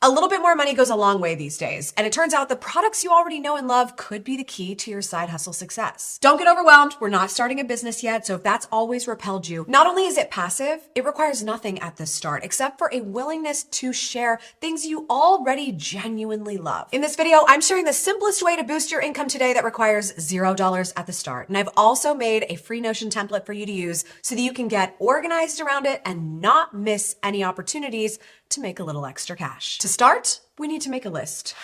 A little bit more money goes a long way these days, and it turns out the products you already know and love could be the key to your side hustle success. Don't get overwhelmed. We're not starting a business yet, so if that's always repelled you, not only is it passive, it requires nothing at the start except for a willingness to share things you already genuinely love. In this video, I'm sharing the simplest way to boost your income today that requires $0 at the start. And I've also made a free Notion template for you to use so that you can get organized around it and not miss any opportunities to make a little extra cash. To start, we need to make a list.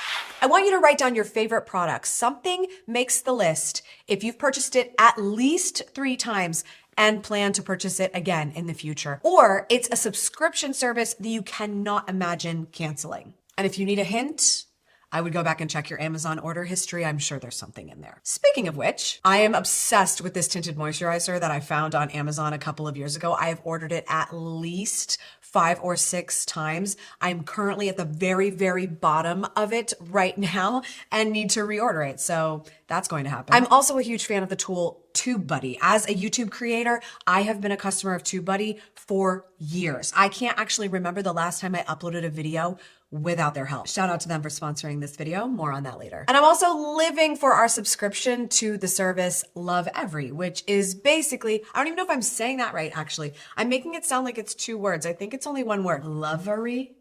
I want you to write down your favorite products. Something makes the list if you've purchased it at least 3 times and plan to purchase it again in the future. Or it's a subscription service that you cannot imagine canceling. And if you need a hint, I would go back and check your Amazon order history. I'm sure there's something in there. Speaking of which, I am obsessed with this tinted moisturizer that I found on Amazon a couple of years ago. I have ordered it at least 5 or 6 times. I'm currently at the very, very bottom of it right now and need to reorder it. So that's going to happen. I'm also a huge fan of the tool TubeBuddy. As a YouTube creator, I have been a customer of TubeBuddy for years. I can't actually remember the last time I uploaded a video without their help. Shout out to them for sponsoring this video. More on that later. And I'm also living for our subscription to the service Love Every, which is basically, I don't even know if I'm saying that right, actually. I'm making it sound like it's 2 words. I think it's only 1 word. Lovery.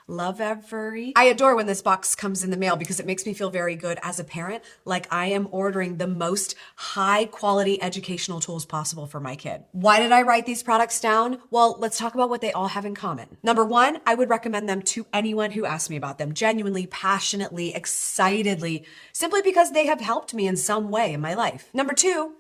Love Every. I adore when this box comes in the mail because it makes me feel very good as a parent, like I am ordering the most high quality educational tools possible for my kid. Why did I write these products down? Well, let's talk about what they all have in common. Number 1, I would recommend them to anyone who asks me about them, genuinely, passionately, excitedly, simply because they have helped me in some way in my life. Number 2,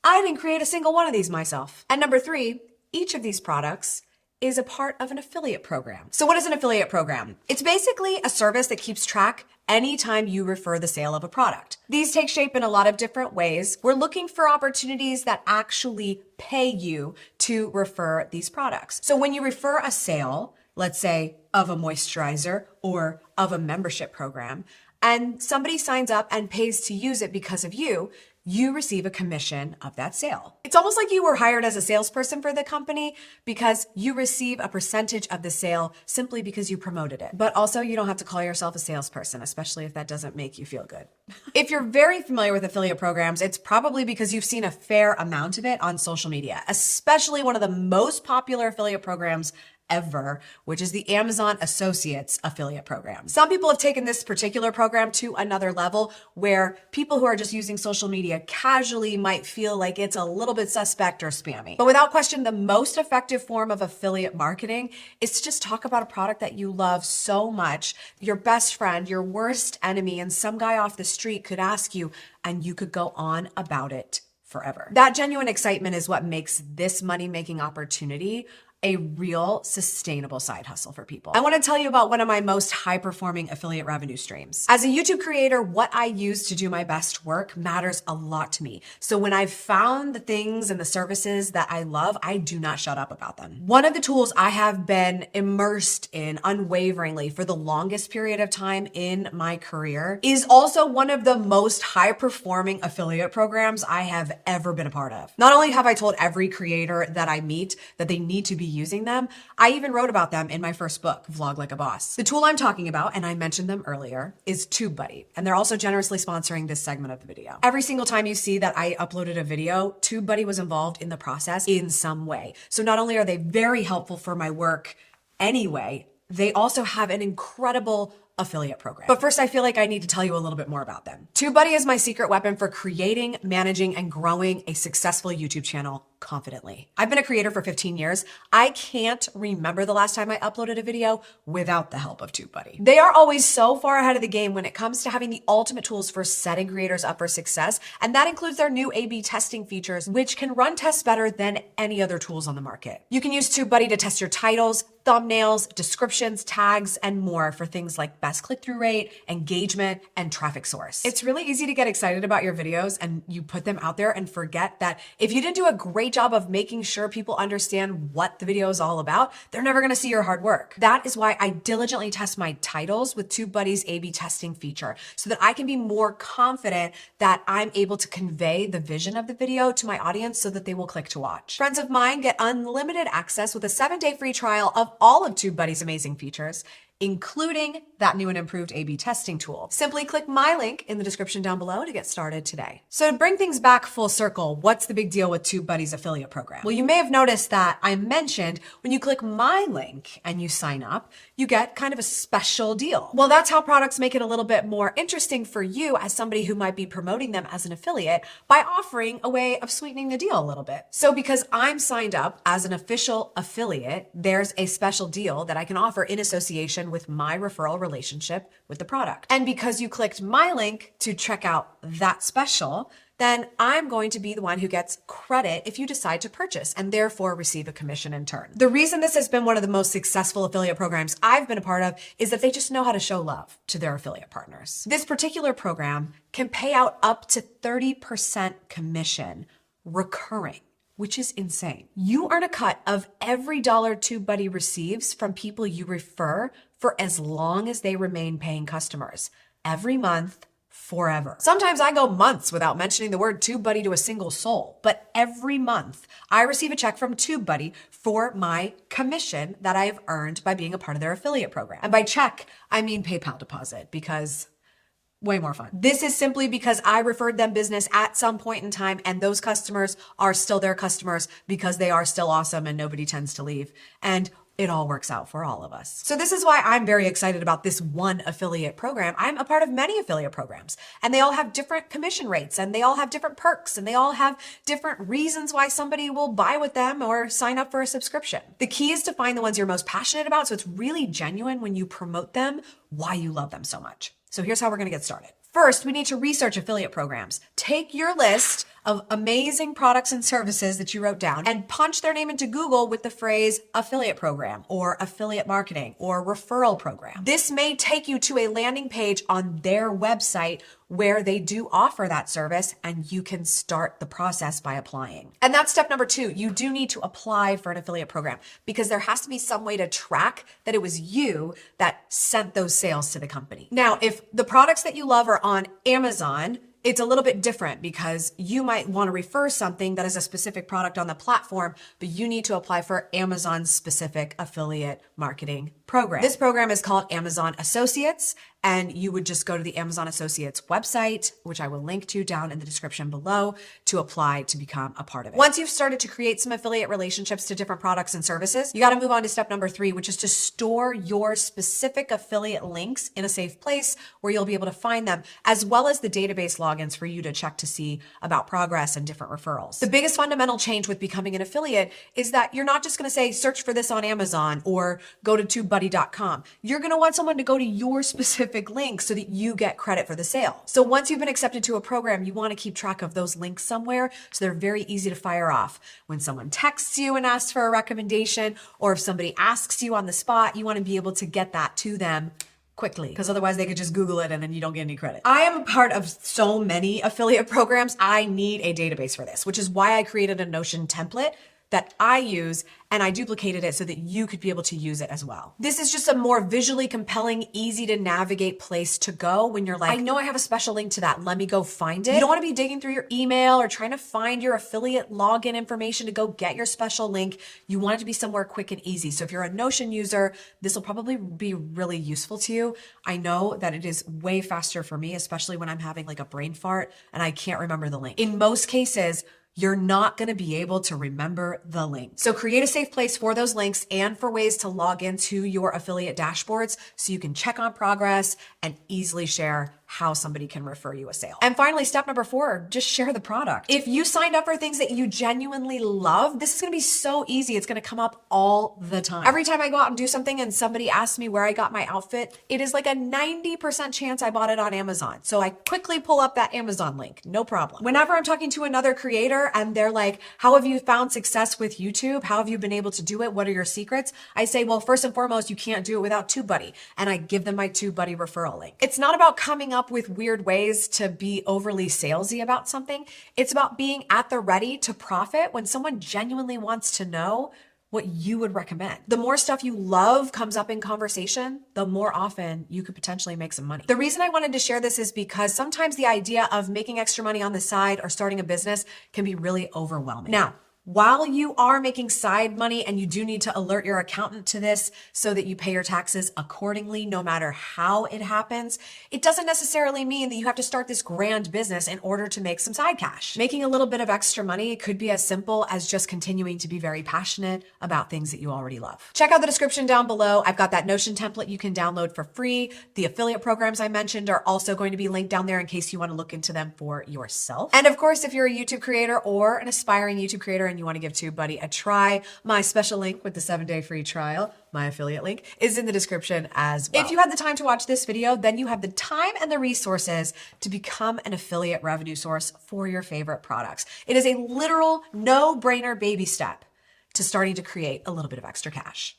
I didn't create a single one of these myself. And number 3, each of these products is a part of an affiliate program. So what is an affiliate program? It's basically a service that keeps track anytime you refer the sale of a product. These take shape in a lot of different ways. We're looking for opportunities that actually pay you to refer these products. So when you refer a sale, let's say of a moisturizer or of a membership program, and somebody signs up and pays to use it because of you, you receive a commission of that sale. It's almost like you were hired as a salesperson for the company because you receive a percentage of the sale simply because you promoted it. But also you don't have to call yourself a salesperson, especially if that doesn't make you feel good. If you're very familiar with affiliate programs, it's probably because you've seen a fair amount of it on social media, especially one of the most popular affiliate programs ever, which is the Amazon Associates affiliate program. Some people have taken this particular program to another level where people who are just using social media casually might feel like it's a little bit suspect or spammy. But without question, the most effective form of affiliate marketing is to just talk about a product that you love so much. Your best friend, your worst enemy, and some guy off the street could ask you, and you could go on about it forever. That genuine excitement is what makes this money-making opportunity a real sustainable side hustle for people. I want to tell you about one of my most high-performing affiliate revenue streams. As a YouTube creator, what I use to do my best work matters a lot to me. So when I've found the things and the services that I love, I do not shut up about them. One of the tools I have been immersed in unwaveringly for the longest period of time in my career is also one of the most high-performing affiliate programs I have ever been a part of. Not only have I told every creator that I meet that they need to be using them, I even wrote about them in my first book, Vlog Like a Boss. The tool I'm talking about, and I mentioned them earlier, is TubeBuddy, and they're also generously sponsoring this segment of the video. Every single time you see that I uploaded a video, TubeBuddy was involved in the process in some way. So not only are they very helpful for my work anyway, they also have an incredible affiliate program. But first, I feel like I need to tell you a little bit more about them. TubeBuddy is my secret weapon for creating, managing, and growing a successful YouTube channel confidently. I've been a creator for 15 years. I can't remember the last time I uploaded a video without the help of TubeBuddy. They are always so far ahead of the game when it comes to having the ultimate tools for setting creators up for success, and that includes their new A/B testing features, which can run tests better than any other tools on the market. You can use TubeBuddy to test your titles, thumbnails, descriptions, tags, and more for things like best click-through rate, engagement, and traffic source. It's really easy to get excited about your videos and you put them out there and forget that if you didn't do a great job of making sure people understand what the video is all about, they're never gonna see your hard work. That is why I diligently test my titles with TubeBuddy's A/B testing feature so that I can be more confident that I'm able to convey the vision of the video to my audience so that they will click to watch. Friends of mine get unlimited access with a 7-day free trial of all of TubeBuddy's amazing features. including that new and improved A/B testing tool. Simply click my link in the description down below to get started today. So to bring things back full circle, what's the big deal with TubeBuddy's affiliate program? Well, you may have noticed that I mentioned when you click my link and you sign up, you get kind of a special deal. Well, that's how products make it a little bit more interesting for you as somebody who might be promoting them as an affiliate by offering a way of sweetening the deal a little bit. So because I'm signed up as an official affiliate, there's a special deal that I can offer in association with my referral relationship with the product. And because you clicked my link to check out that special, then I'm going to be the one who gets credit if you decide to purchase and therefore receive a commission in turn. The reason this has been one of the most successful affiliate programs I've been a part of is that they just know how to show love to their affiliate partners. This particular program can pay out up to 30% commission recurring, which is insane. You earn a cut of every dollar TubeBuddy receives from people you refer for as long as they remain paying customers. Every month, forever. Sometimes I go months without mentioning the word TubeBuddy to a single soul, but every month I receive a check from TubeBuddy for my commission that I've earned by being a part of their affiliate program. And by check, I mean PayPal deposit, because way more fun. This is simply because I referred them business at some point in time, and those customers are still their customers because they are still awesome and nobody tends to leave. And it all works out for all of us. So this is why I'm very excited about this one affiliate program. I'm a part of many affiliate programs, and they all have different commission rates, and they all have different perks, and they all have different reasons why somebody will buy with them or sign up for a subscription. The key is to find the ones you're most passionate about, so it's really genuine when you promote them, why you love them so much. So here's how we're gonna get started. First, we need to research affiliate programs. Take your list of amazing products and services that you wrote down and punch their name into Google with the phrase affiliate program or affiliate marketing or referral program. This may take you to a landing page on their website where they do offer that service, and you can start the process by applying. And that's step number 2. You do need to apply for an affiliate program because there has to be some way to track that it was you that sent those sales to the company. Now, if the products that you love are on Amazon, it's a little bit different because you might want to refer something that is a specific product on the platform, but you need to apply for Amazon's specific affiliate marketing program. This program is called Amazon Associates, and you would just go to the Amazon Associates website, which I will link to down in the description below, to apply to become a part of it. Once you've started to create some affiliate relationships to different products and services, you got to move on to step number 3, which is to store your specific affiliate links in a safe place where you'll be able to find them, as well as the database logins for you to check to see about progress and different referrals. The biggest fundamental change with becoming an affiliate is that you're not just going to say, search for this on Amazon or go to TubeBuddy.com. You're going to want someone to go to your specific link so that you get credit for the sale. So once you've been accepted to a program, you want to keep track of those links somewhere so they're very easy to fire off. When someone texts you and asks for a recommendation, or if somebody asks you on the spot, you want to be able to get that to them quickly, because otherwise they could just Google it and then you don't get any credit. I am a part of so many affiliate programs. I need a database for this, which is why I created a Notion template that I use, and I duplicated it so that you could be able to use it as well. This is just a more visually compelling, easy to navigate place to go when you're like, I know I have a special link to that, let me go find it. You don't want to be digging through your email or trying to find your affiliate login information to go get your special link. You want it to be somewhere quick and easy. So if you're a Notion user, this will probably be really useful to you. I know that it is way faster for me, especially when I'm having like a brain fart and I can't remember the link. In most cases, you're not going to be able to remember the link. So create a safe place for those links and for ways to log into your affiliate dashboards so you can check on progress and easily share how somebody can refer you a sale. And finally, step number 4, just share the product. If you signed up for things that you genuinely love, this is going to be so easy. It's going to come up all the time. Every time I go out and do something and somebody asks me where I got my outfit, it is like a 90% chance I bought it on Amazon. So I quickly pull up that Amazon link, no problem. Whenever I'm talking to another creator and they're like, how have you found success with YouTube? How have you been able to do it? What are your secrets? I say, well, first and foremost, you can't do it without TubeBuddy. And I give them my TubeBuddy referral link. It's not about coming up with weird ways to be overly salesy about something. It's about being at the ready to profit when someone genuinely wants to know what you would recommend. The more stuff you love comes up in conversation, the more often you could potentially make some money. The reason I wanted to share this is because sometimes the idea of making extra money on the side or starting a business can be really overwhelming. Now, While you are making side money, and you do need to alert your accountant to this so that you pay your taxes accordingly, no matter how it happens, it doesn't necessarily mean that you have to start this grand business in order to make some side cash. Making a little bit of extra money could be as simple as just continuing to be very passionate about things that you already love. Check out the description down below. I've got that Notion template you can download for free. The affiliate programs I mentioned are also going to be linked down there in case you want to look into them for yourself. And of course, if you're a YouTube creator or an aspiring YouTube creator and you want to give TubeBuddy a try, my special link with the 7-day free trial, my affiliate link, is in the description as well. If you had the time to watch this video, then you have the time and the resources to become an affiliate revenue source for your favorite products. It is a literal no-brainer baby step to starting to create a little bit of extra cash.